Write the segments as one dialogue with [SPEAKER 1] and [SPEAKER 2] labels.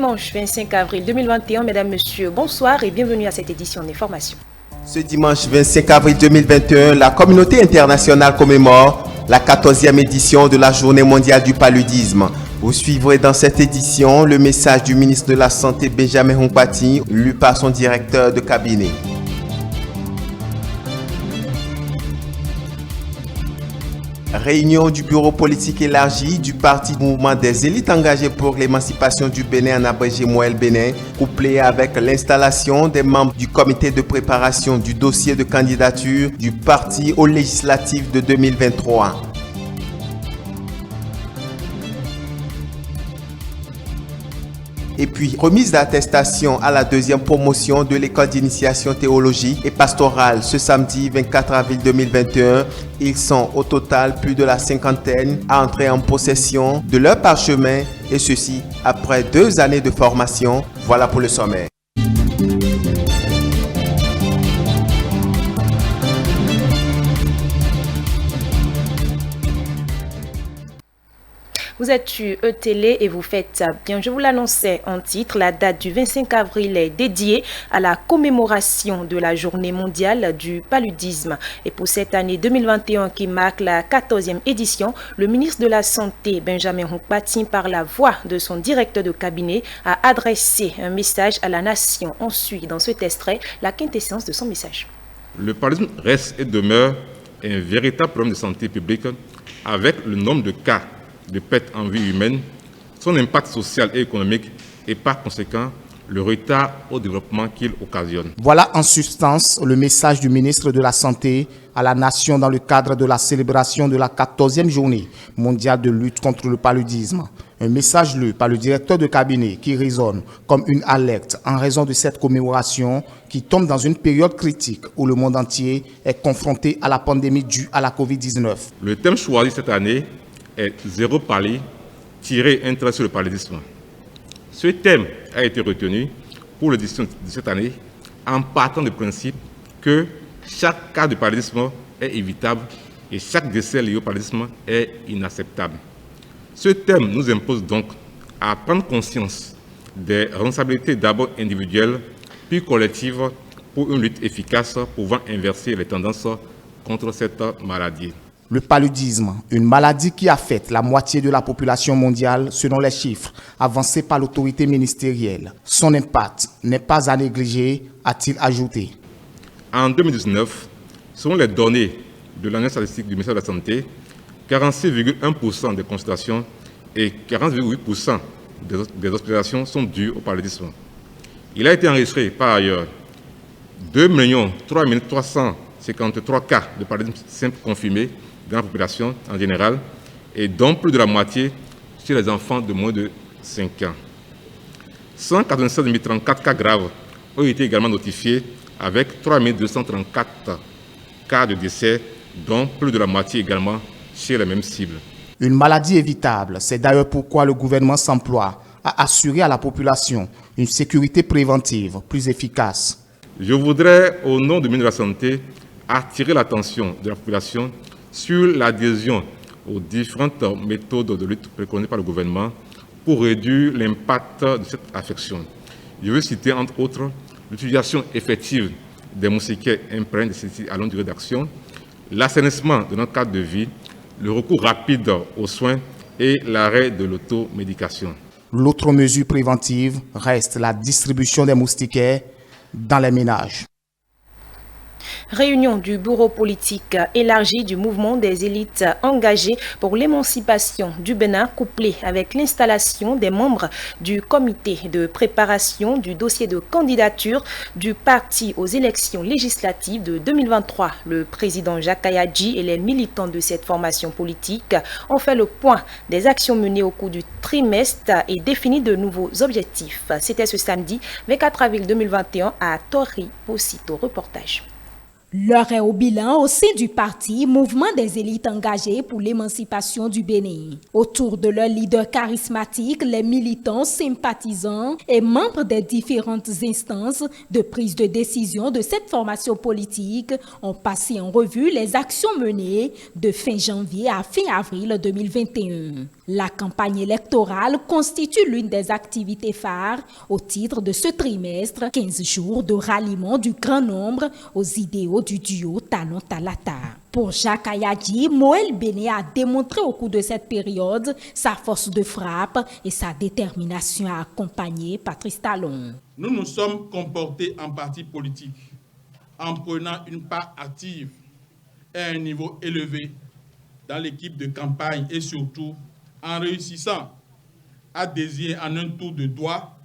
[SPEAKER 1] dimanche 25 avril 2021. Mesdames, Messieurs, bonsoir et bienvenue à cette édition d'information.
[SPEAKER 2] Ce dimanche 25 avril 2021, la communauté internationale commémore la 14e édition de la Journée mondiale du paludisme. Vous suivrez dans cette édition le message du ministre de la Santé Benjamin Hunkpati, lu par son directeur de cabinet. Réunion du bureau politique élargi du parti Mouvement des élites engagées pour l'émancipation du Bénin en abrégé Moël Bénin, couplée avec l'installation des membres du comité de préparation du dossier de candidature du parti aux législatives de 2023. Et puis, remise d'attestation à la deuxième promotion de l'école d'initiation théologique et pastorale ce samedi 24 avril 2021. Ils sont au total plus de la cinquantaine à entrer en possession de leur parchemin et ceci après 2 années de formation. Voilà pour le sommaire.
[SPEAKER 1] Vous êtes sur E-Télé et vous faites bien. Je vous l'annonçais en titre, la date du 25 avril est dédiée à la commémoration de la Journée mondiale du paludisme. Et pour cette année 2021 qui marque la 14e édition, le ministre de la Santé, Benjamin Hunkpati, par la voix de son directeur de cabinet, a adressé un message à la nation. On suit dans cet extrait la quintessence de son message.
[SPEAKER 3] Le paludisme reste et demeure un véritable problème de santé publique avec le nombre de cas de pertes en vie humaine, son impact social et économique et par conséquent le retard au développement qu'il occasionne.
[SPEAKER 4] Voilà en substance le message du ministre de la Santé à la nation dans le cadre de la célébration de la 14e journée mondiale de lutte contre le paludisme. Un message lu par le directeur de cabinet qui résonne comme une alerte en raison de cette commémoration qui tombe dans une période critique où le monde entier est confronté à la pandémie due à la Covid-19.
[SPEAKER 3] Le thème choisi cette année est Zéro palud, tirer un trait sur le paludisme. Ce thème a été retenu pour l'édition de cette année en partant du principe que chaque cas de paludisme est évitable et chaque décès lié au paludisme est inacceptable. Ce thème nous impose donc à prendre conscience des responsabilités d'abord individuelles puis collectives pour une lutte efficace pouvant inverser les tendances contre cette maladie.
[SPEAKER 4] Le paludisme, une maladie qui affecte la moitié de la population mondiale selon les chiffres avancés par l'autorité ministérielle. Son impact n'est pas à négliger, a-t-il ajouté.
[SPEAKER 3] En 2019, selon les données de l'année statistique du ministère de la Santé, 46,1% des consultations et 40,8% des hospitalisations sont dues au paludisme. Il a été enregistré par ailleurs 2 353 cas de paludisme simple confirmés dans la population en général et dont plus de la moitié chez les enfants de moins de 5 ans. 196 034 cas graves ont été également notifiés avec 3 234 cas de décès, dont plus de la moitié également chez les mêmes cibles.
[SPEAKER 4] Une maladie évitable, c'est d'ailleurs pourquoi le gouvernement s'emploie à assurer à la population une sécurité préventive plus efficace.
[SPEAKER 3] Je voudrais, au nom du ministre de la Santé, attirer l'attention de la population sur l'adhésion aux différentes méthodes de lutte préconisées par le gouvernement pour réduire l'impact de cette affection. Je veux citer entre autres l'utilisation effective des moustiquaires imprégnes de ceci à longue durée d'action, l'assainissement de notre cadre de vie, le recours rapide aux soins et l'arrêt de l'automédication.
[SPEAKER 4] L'autre mesure préventive reste la distribution des moustiquaires dans les ménages.
[SPEAKER 1] Réunion du bureau politique élargi du mouvement des élites engagées pour l'émancipation du Bénin, couplé avec l'installation des membres du comité de préparation du dossier de candidature du parti aux élections législatives de 2023. Le président Jacques Kayadji et les militants de cette formation politique ont fait le point des actions menées au cours du trimestre et défini de nouveaux objectifs. C'était ce samedi 24 avril 2021 à Tori Posito. Reportage.
[SPEAKER 5] L'heure est au bilan au sein du parti Mouvement des élites engagées pour l'émancipation du Bénin. Autour de leur leader charismatique, les militants, sympathisants et membres des différentes instances de prise de décision de cette formation politique ont passé en revue les actions menées de fin janvier à fin avril 2021. La campagne électorale constitue l'une des activités phares au titre de ce trimestre, 15 jours de ralliement du grand nombre aux idéaux du duo Talon Talata. Pour Jacques Ayadji, Moël Béné a démontré au cours de cette période sa force de frappe et sa détermination à accompagner Patrice Talon.
[SPEAKER 6] Nous nous sommes comportés en parti politique en prenant une part active et à un niveau élevé dans l'équipe de campagne et surtout en réussissant à désigner en un tour de doigt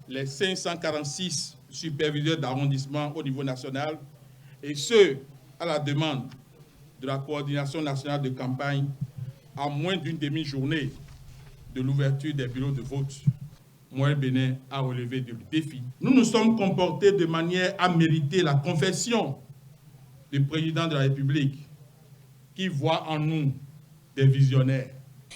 [SPEAKER 6] les 546 superviseurs d'arrondissement au niveau national et ce, à la demande de la coordination nationale de campagne à moins d'une demi-journée de l'ouverture des bureaux de vote. Moël Béné a relevé le défi. Nous nous sommes comportés de manière à mériter la confession du président de la République qui voit en nous des visionnaires.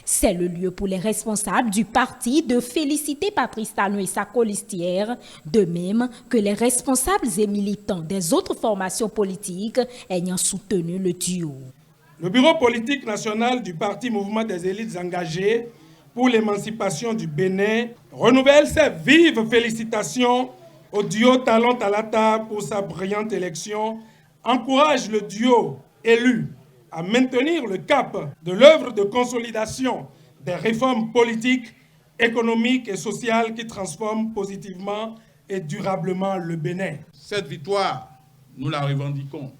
[SPEAKER 5] C'est le lieu pour les responsables du parti de féliciter Patrice Talon et sa colistière, de même que les responsables et militants des autres formations politiques ayant soutenu le duo.
[SPEAKER 7] Le bureau politique national du parti Mouvement des élites engagées pour l'émancipation du Bénin renouvelle ses vives félicitations au duo Talon Talata pour sa brillante élection, encourage le duo élu à maintenir le cap de l'œuvre de consolidation des réformes politiques, économiques et sociales qui transforment positivement et durablement le Bénin.
[SPEAKER 6] Cette victoire, nous la revendiquons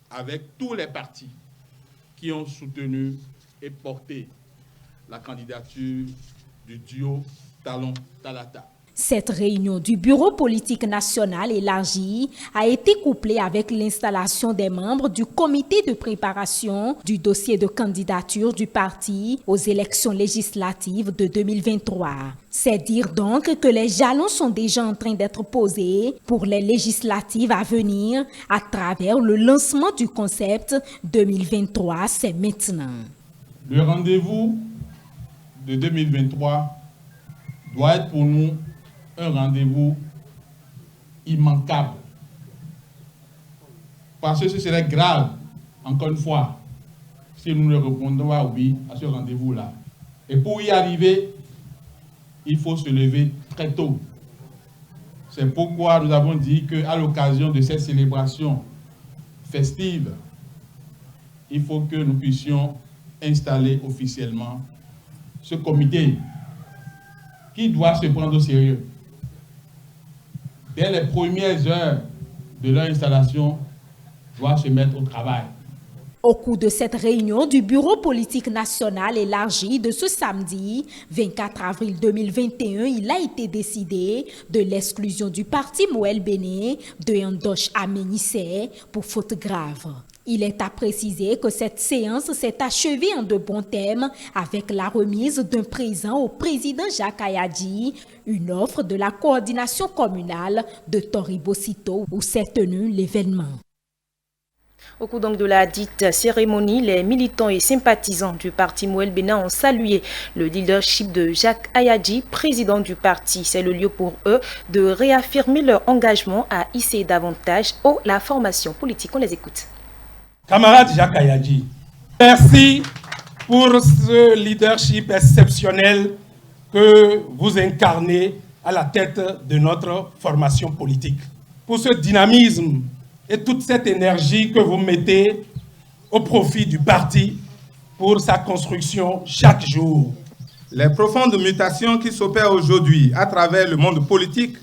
[SPEAKER 6] avec tous les partis qui ont soutenu et porté la candidature du duo Talon Talata.
[SPEAKER 5] Cette réunion du bureau politique national élargi a été couplée avec l'installation des membres du comité de préparation du dossier de candidature du parti aux élections législatives de 2023. C'est dire donc que les jalons sont déjà en train d'être posés pour les législatives à venir à travers le lancement du concept 2023, c'est maintenant.
[SPEAKER 6] Le rendez-vous de 2023 doit être pour nous un rendez-vous immanquable. Parce que ce serait grave, encore une fois, si nous ne répondons pas oui à ce rendez-vous-là. Et pour y arriver, il faut se lever très tôt. C'est pourquoi nous avons dit qu'à l'occasion de cette célébration festive, il faut que nous puissions installer officiellement ce comité qui doit se prendre au sérieux. Dès les premières heures de leur installation, doit se mettre au travail.
[SPEAKER 5] Au cours de cette réunion du bureau politique national élargi de ce samedi 24 avril 2021, il a été décidé de l'exclusion du parti Moël Béné de Ndoche Aménissé pour faute grave. Il est à préciser que cette séance s'est achevée en de bons termes avec la remise d'un présent au président Jacques Ayadji, une offre de la coordination communale de Toribocito où s'est tenu l'événement.
[SPEAKER 1] Au cours donc de la dite cérémonie, les militants et sympathisants du parti Moël Béné ont salué le leadership de Jacques Ayadji, président du parti. C'est le lieu pour eux de réaffirmer leur engagement à hisser davantage la formation politique. On les écoute.
[SPEAKER 7] Camarade Jacques Ayadji, merci pour ce leadership exceptionnel que vous incarnez à la tête de notre formation politique. Pour ce dynamisme et toute cette énergie que vous mettez au profit du parti pour sa construction chaque jour.
[SPEAKER 8] Les profondes mutations qui s'opèrent aujourd'hui à travers le monde politique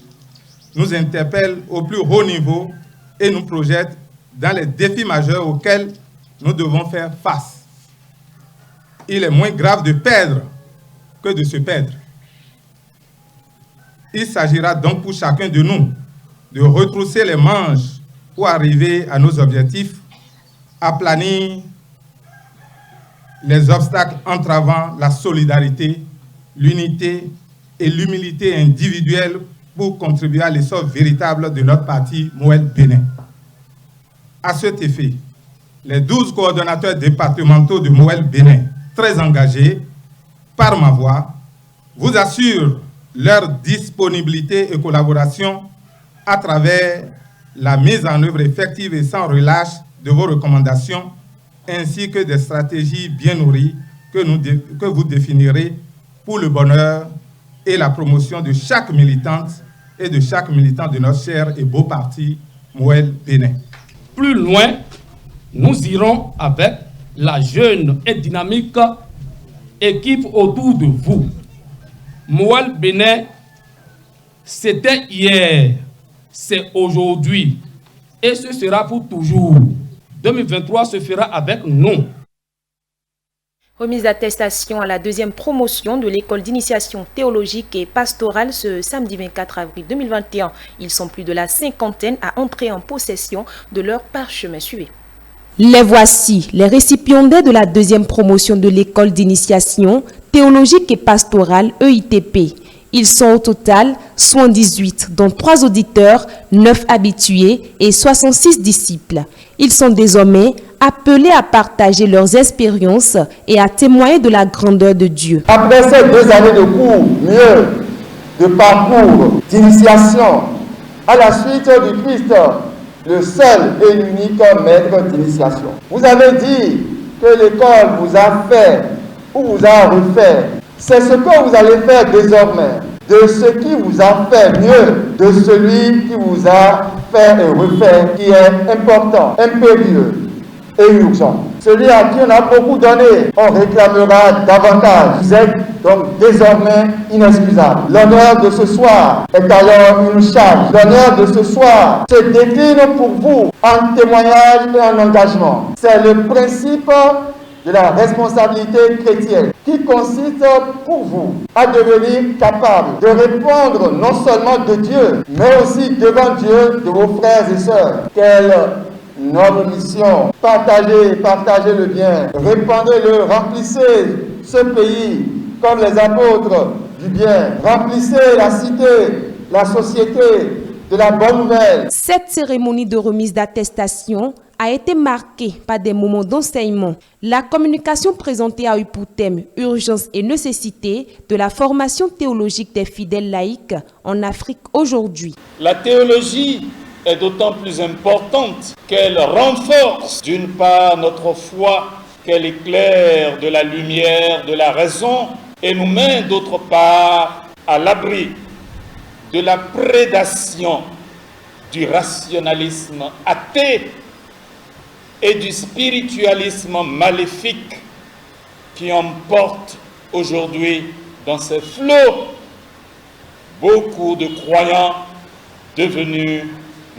[SPEAKER 8] nous interpellent au plus haut niveau et nous projettent dans les défis majeurs auxquels nous devons faire face. Il est moins grave de perdre que de se perdre. Il s'agira donc pour chacun de nous de retrousser les manches pour arriver à nos objectifs, aplanir les obstacles entravant la solidarité, l'unité et l'humilité individuelle pour contribuer à l'essor véritable de notre parti Moël Béné. À cet effet, les 12 coordonnateurs départementaux de Mouel Bénin, très engagés, par ma voix, vous assurent leur disponibilité et collaboration à travers la mise en œuvre effective et sans relâche de vos recommandations, ainsi que des stratégies bien nourries que vous définirez pour le bonheur et la promotion de chaque militante et de chaque militant de notre cher et beau parti, Mouel Bénin.
[SPEAKER 7] Plus loin, nous irons avec la jeune et dynamique équipe autour de vous. Mouel Bénin, c'était hier, c'est aujourd'hui et ce sera pour toujours. 2023 se fera avec nous.
[SPEAKER 1] Remise d'attestation à la deuxième promotion de l'école d'initiation théologique et pastorale ce samedi 24 avril 2021. Ils sont plus de la cinquantaine à entrer en possession de leur parchemin suivi.
[SPEAKER 5] Les voici, les récipiendaires de la deuxième promotion de l'école d'initiation théologique et pastorale EITP. Ils sont au total 78, dont 3 auditeurs, 9 habitués et 66 disciples. Ils sont désormais appelés à partager leurs expériences et à témoigner de la grandeur de Dieu.
[SPEAKER 9] Après ces 2 années de cours, mieux, de parcours, d'initiation, à la suite du Christ, le seul et l'unique maître d'initiation. Vous avez dit que l'école vous a fait ou vous a refait. C'est ce que vous allez faire désormais, de ce qui vous a fait mieux, de celui qui vous a fait et refait, qui est important, impérieux et urgent. Celui à qui on a beaucoup donné, on réclamera davantage. Vous êtes donc désormais inexcusable. L'honneur de ce soir est alors une charge. L'honneur de ce soir se décline pour vous en témoignage et en engagement. C'est le principe de la responsabilité chrétienne qui consiste pour vous à devenir capable de répondre non seulement de Dieu, mais aussi devant Dieu de vos frères et sœurs. Quelle noble mission! Partagez le bien, répandez-le, remplissez ce pays comme les apôtres du bien, remplissez la cité, la société de la bonne nouvelle.
[SPEAKER 5] Cette cérémonie de remise d'attestation a été marquée par des moments d'enseignement. La communication présentée a eu pour thème urgence et nécessité de la formation théologique des fidèles laïcs en Afrique aujourd'hui.
[SPEAKER 10] La théologie est d'autant plus importante qu'elle renforce d'une part notre foi, qu'elle éclaire de la lumière de la raison et nous met d'autre part à l'abri de la prédation du rationalisme athée et du spiritualisme maléfique qui emporte aujourd'hui dans ses flots beaucoup de croyants devenus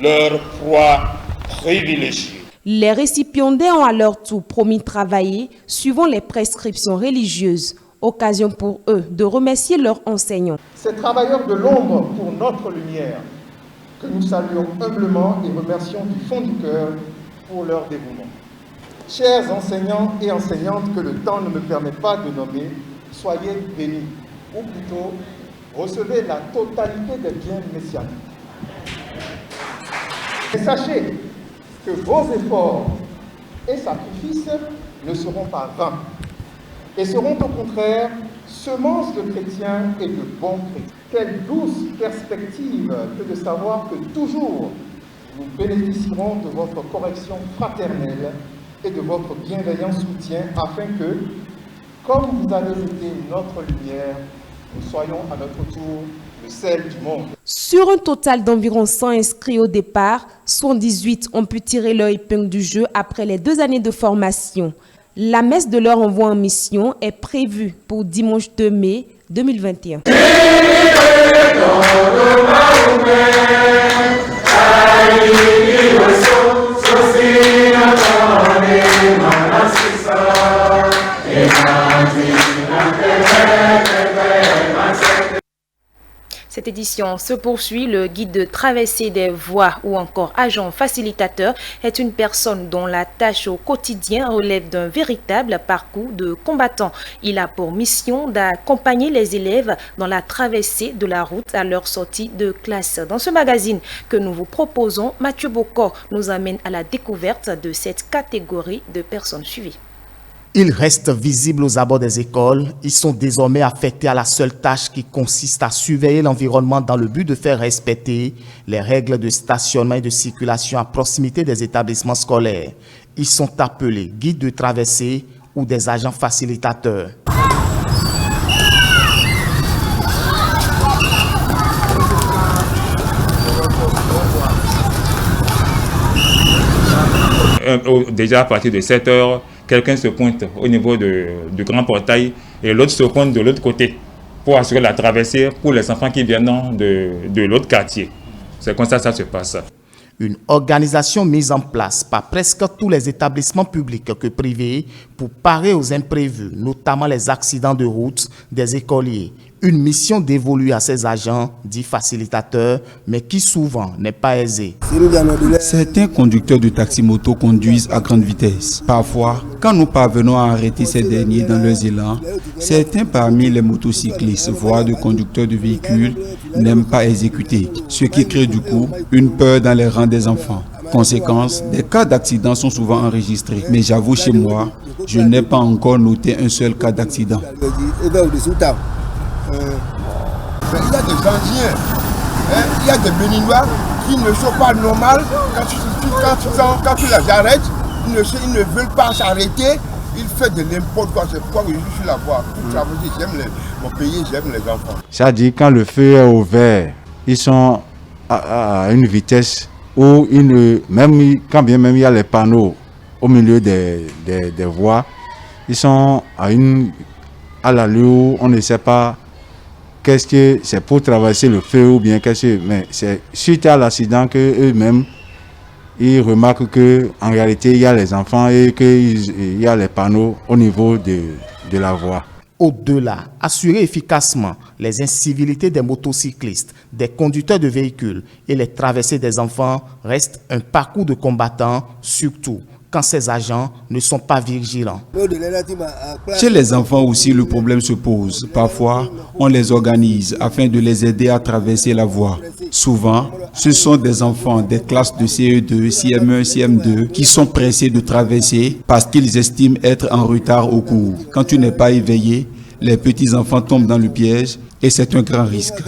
[SPEAKER 10] leur proie privilégiée.
[SPEAKER 5] Les récipiendaires ont à leur tour promis de travailler suivant les prescriptions religieuses, occasion pour eux de remercier leurs enseignants.
[SPEAKER 9] Ces travailleurs de l'ombre pour notre lumière, que nous saluons humblement et remercions du fond du cœur pour leur dévouement. Chers enseignants et enseignantes que le temps ne me permet pas de nommer, soyez bénis, ou plutôt recevez la totalité des biens messianiques. Et sachez que vos efforts et sacrifices ne seront pas vains, et seront au contraire semences de chrétiens et de bons chrétiens. Quelle douce perspective que de savoir que toujours nous bénéficierons de votre correction fraternelle et de votre bienveillant soutien afin que, comme vous avez été notre lumière, nous soyons à notre tour le sel du monde.
[SPEAKER 5] Sur un total d'environ 100 inscrits au départ, 118 ont pu tirer leur épingle du jeu après les 2 années de formation. La messe de leur envoi en mission est prévue pour dimanche 2 mai 2021.
[SPEAKER 1] C'était Cette édition se poursuit. Le guide de traversée des voies ou encore agent facilitateur est une personne dont la tâche au quotidien relève d'un véritable parcours de combattant. Il a pour mission d'accompagner les élèves dans la traversée de la route à leur sortie de classe. Dans ce magazine que nous vous proposons, Mathieu Bocor nous amène à la découverte de cette catégorie de personnes suivies.
[SPEAKER 4] Ils restent visibles aux abords des écoles. Ils sont désormais affectés à la seule tâche qui consiste à surveiller l'environnement dans le but de faire respecter les règles de stationnement et de circulation à proximité des établissements scolaires. Ils sont appelés guides de traversée ou des agents facilitateurs.
[SPEAKER 3] Déjà à partir de 7 heures, quelqu'un se pointe au niveau du grand portail et l'autre se pointe de l'autre côté pour assurer la traversée pour les enfants qui viennent de l'autre quartier. C'est comme ça que ça se passe.
[SPEAKER 4] Une organisation mise en place par presque tous les établissements publics que privés pour parer aux imprévus, notamment les accidents de route des écoliers. Une mission dévolue à ces agents, dits facilitateurs, mais qui souvent n'est pas aisée.
[SPEAKER 11] Certains conducteurs de taxi-moto conduisent à grande vitesse. Parfois, quand nous parvenons à arrêter ces derniers dans leurs élans, certains parmi les motocyclistes, voire de conducteurs de véhicules, n'aiment pas exécuter, ce qui crée du coup une peur dans les rangs des enfants. Conséquence, des cas d'accident sont souvent enregistrés. Mais j'avoue, chez moi, je n'ai pas encore noté un seul cas d'accident.
[SPEAKER 12] Il y a des Indiens, il y a des Béninois qui ne sont pas normaux. Quand tu les arrêtes, ils ne veulent pas s'arrêter. Ils font de n'importe quoi. C'est pourquoi je suis sur la voie. J'aime mon pays, j'aime les enfants.
[SPEAKER 13] C'est-à-dire quand le feu est au vert, ils sont à une vitesse où quand bien même il y a les panneaux au milieu des voies, ils sont à l'allure où on ne sait pas qu'est-ce que c'est pour traverser le feu ou bien qu'est-ce que... Mais c'est suite à l'accident qu'eux-mêmes, ils remarquent qu'en réalité, il y a les enfants et qu'il y a les panneaux au niveau de la voie.
[SPEAKER 4] Au-delà, assurer efficacement les incivilités des motocyclistes, des conducteurs de véhicules et les traversées des enfants reste un parcours de combattants, surtout quand ces agents ne sont pas vigilants.
[SPEAKER 11] Chez les enfants aussi, le problème se pose. Parfois, on les organise afin de les aider à traverser la voie. Souvent, ce sont des enfants des classes de CE2, CM1, CM2 qui sont pressés de traverser parce qu'ils estiment être en retard au cours. Quand tu n'es pas éveillé, les petits-enfants tombent dans le piège et c'est un grand risque.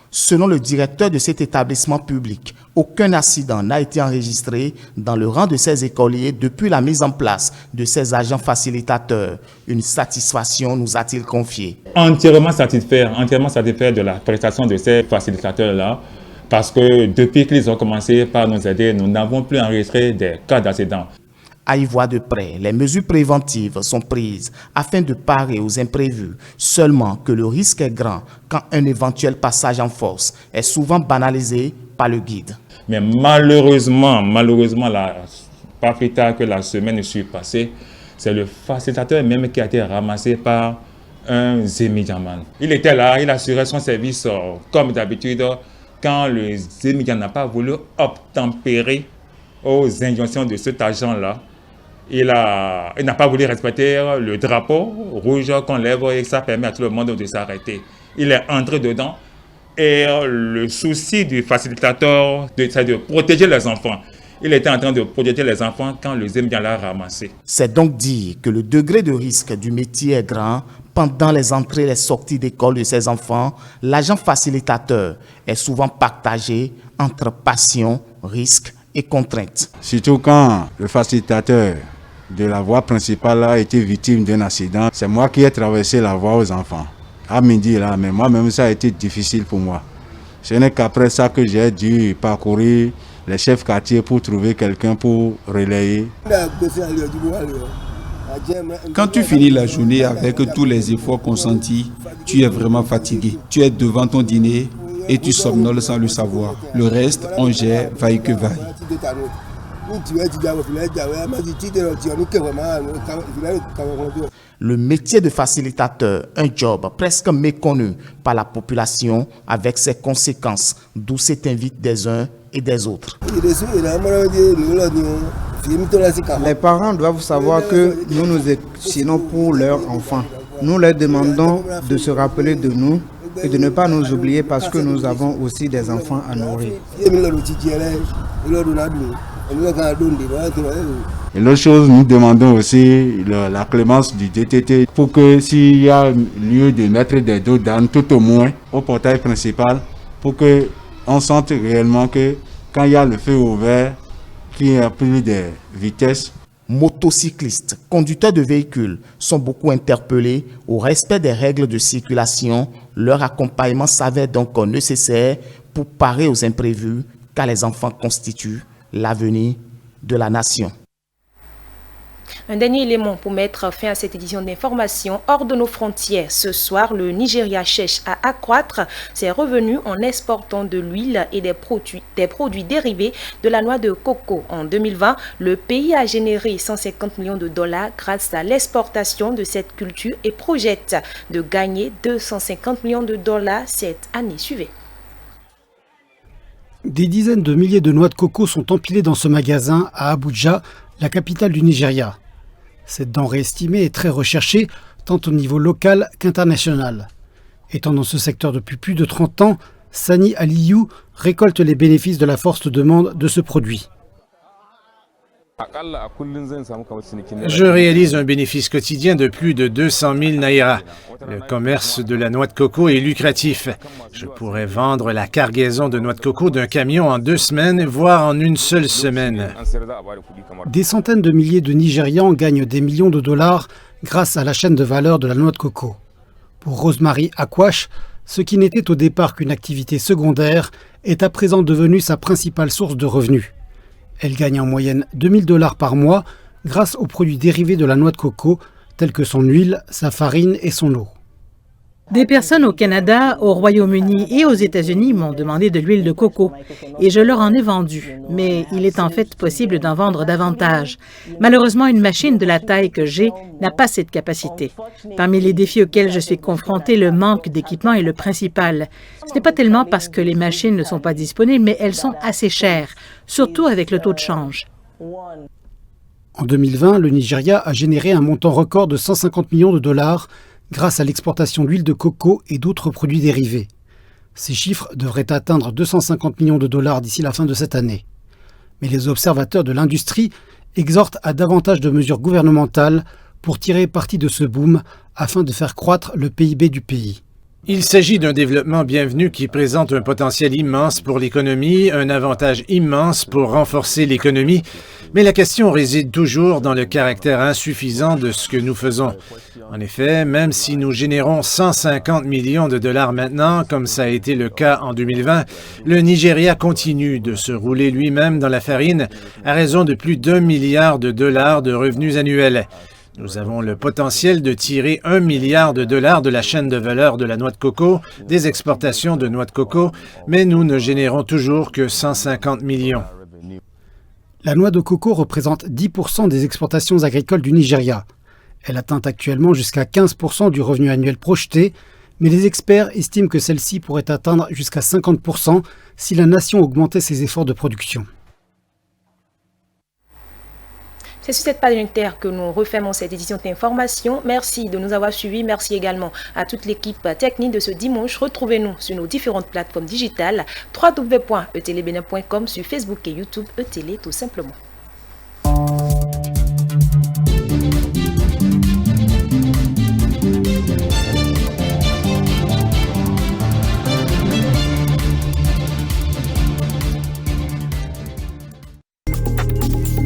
[SPEAKER 4] Selon le directeur de cet établissement public, aucun accident n'a été enregistré dans le rang de ces écoliers depuis la mise en place de ces agents facilitateurs. Une satisfaction, nous a-t-il confié.
[SPEAKER 3] Entièrement satisfait de la prestation de ces facilitateurs-là, parce que depuis qu'ils ont commencé par nous aider, nous n'avons plus enregistré des cas d'accident.
[SPEAKER 4] À y voir de près, les mesures préventives sont prises afin de parer aux imprévus. Seulement que le risque est grand quand un éventuel passage en force est souvent banalisé par le guide.
[SPEAKER 3] Mais malheureusement, pas plus tard que la semaine passée, c'est le facilitateur même qui a été ramassé par un Zémidjaman. Il était là, il assurait son service comme d'habitude. Quand le Zémidjaman n'a pas voulu obtempérer aux injonctions de cet agent-là, il n'a pas voulu respecter le drapeau rouge qu'on lève et ça permet à tout le monde de s'arrêter. Il est entré dedans et le souci du facilitateur, c'est de protéger les enfants. Il était en train de protéger les enfants quand le Zémidjan l'a ramassé.
[SPEAKER 4] C'est donc dire que le degré de risque du métier est grand. Pendant les entrées et les sorties d'école de ces enfants, l'agent facilitateur est souvent partagé entre passion, risque et contrainte.
[SPEAKER 13] Surtout quand le facilitateur de la voie principale a été victime d'un accident, c'est moi qui ai traversé la voie aux enfants. À midi là, mais moi-même ça a été difficile pour moi. Ce n'est qu'après ça que j'ai dû parcourir les chefs quartiers pour trouver quelqu'un pour relayer.
[SPEAKER 11] Quand tu finis la journée avec tous les efforts consentis, tu es vraiment fatigué. Tu es devant ton dîner et tu somnoles sans le savoir. Le reste, on gère, vaille que vaille.
[SPEAKER 4] Le métier de facilitateur, un job presque méconnu par la population avec ses conséquences, d'où cette invite des uns et des autres.
[SPEAKER 14] Les parents doivent savoir que nous nous exerçons pour leurs enfants. Nous leur demandons de se rappeler de nous et de ne pas nous oublier parce que nous avons aussi des enfants à nourrir.
[SPEAKER 13] Et l'autre chose, nous demandons aussi la clémence du DTT pour que s'il y a lieu de mettre des dos d'âne, tout au moins au portail principal, pour qu'on sente réellement que quand il y a le feu au vert, qu'il n'y a plus de vitesse.
[SPEAKER 4] Motocyclistes, conducteurs de véhicules sont beaucoup interpellés au respect des règles de circulation. Leur accompagnement s'avère donc nécessaire pour parer aux imprévus, car les enfants constituent l'avenir de la nation.
[SPEAKER 1] Un dernier élément pour mettre fin à cette édition d'information hors de nos frontières. Ce soir, le Nigeria cherche à accroître ses revenus en exportant de l'huile et des produits dérivés de la noix de coco. En 2020, le pays a généré 150 millions de dollars grâce à l'exportation de cette culture et projette de gagner 250 millions de dollars cette année. Suivez.
[SPEAKER 15] Des dizaines de milliers de noix de coco sont empilées dans ce magasin à Abuja, la capitale du Nigeria. Cette denrée estimée est très recherchée, tant au niveau local qu'international. Étant dans ce secteur depuis plus de 30 ans, Sani Aliyu récolte les bénéfices de la forte demande de ce produit.
[SPEAKER 16] Je réalise un bénéfice quotidien de plus de 200 000 naira. Le commerce de la noix de coco est lucratif. Je pourrais vendre la cargaison de noix de coco d'un camion en 2 semaines, voire en une seule semaine.
[SPEAKER 15] Des centaines de milliers de Nigérians gagnent des millions de dollars grâce à la chaîne de valeur de la noix de coco. Pour Rosemary Akwash, ce qui n'était au départ qu'une activité secondaire est à présent devenu sa principale source de revenus. Elle gagne en moyenne 2 000 $ par mois grâce aux produits dérivés de la noix de coco, tels que son huile, sa farine et son eau.
[SPEAKER 17] Des personnes au Canada, au Royaume-Uni et aux États-Unis m'ont demandé de l'huile de coco et je leur en ai vendu, mais il est en fait possible d'en vendre davantage. Malheureusement, une machine de la taille que j'ai n'a pas cette capacité. Parmi les défis auxquels je suis confrontée, le manque d'équipement est le principal. Ce n'est pas tellement parce que les machines ne sont pas disponibles, mais elles sont assez chères, surtout avec le taux de change.
[SPEAKER 15] En 2020, le Nigeria a généré un montant record de 150 millions de dollars grâce à l'exportation d'huile de coco et d'autres produits dérivés. Ces chiffres devraient atteindre 250 millions de dollars d'ici la fin de cette année. Mais les observateurs de l'industrie exhortent à davantage de mesures gouvernementales pour tirer parti de ce boom afin de faire croître le PIB du pays.
[SPEAKER 16] Il s'agit d'un développement bienvenu qui présente un potentiel immense pour l'économie, un avantage immense pour renforcer l'économie, mais la question réside toujours dans le caractère insuffisant de ce que nous faisons. En effet, même si nous générons 150 millions de dollars maintenant, comme ça a été le cas en 2020, le Nigeria continue de se rouler lui-même dans la farine à raison de plus d'1 milliard de dollars de revenus annuels. Nous avons le potentiel de tirer 1 milliard de dollars de la chaîne de valeur de la noix de coco, des exportations de noix de coco, mais nous ne générons toujours que 150 millions.
[SPEAKER 15] La noix de coco représente 10% des exportations agricoles du Nigeria. Elle atteint actuellement jusqu'à 15% du revenu annuel projeté, mais les experts estiment que celle-ci pourrait atteindre jusqu'à 50% si la nation augmentait ses efforts de production.
[SPEAKER 1] C'est sur cette page inter que nous refermons cette édition d'information. Merci de nous avoir suivis. Merci également à toute l'équipe technique de ce dimanche. Retrouvez-nous sur nos différentes plateformes digitales www.etelebenen.com, sur Facebook et YouTube, Etélé tout simplement.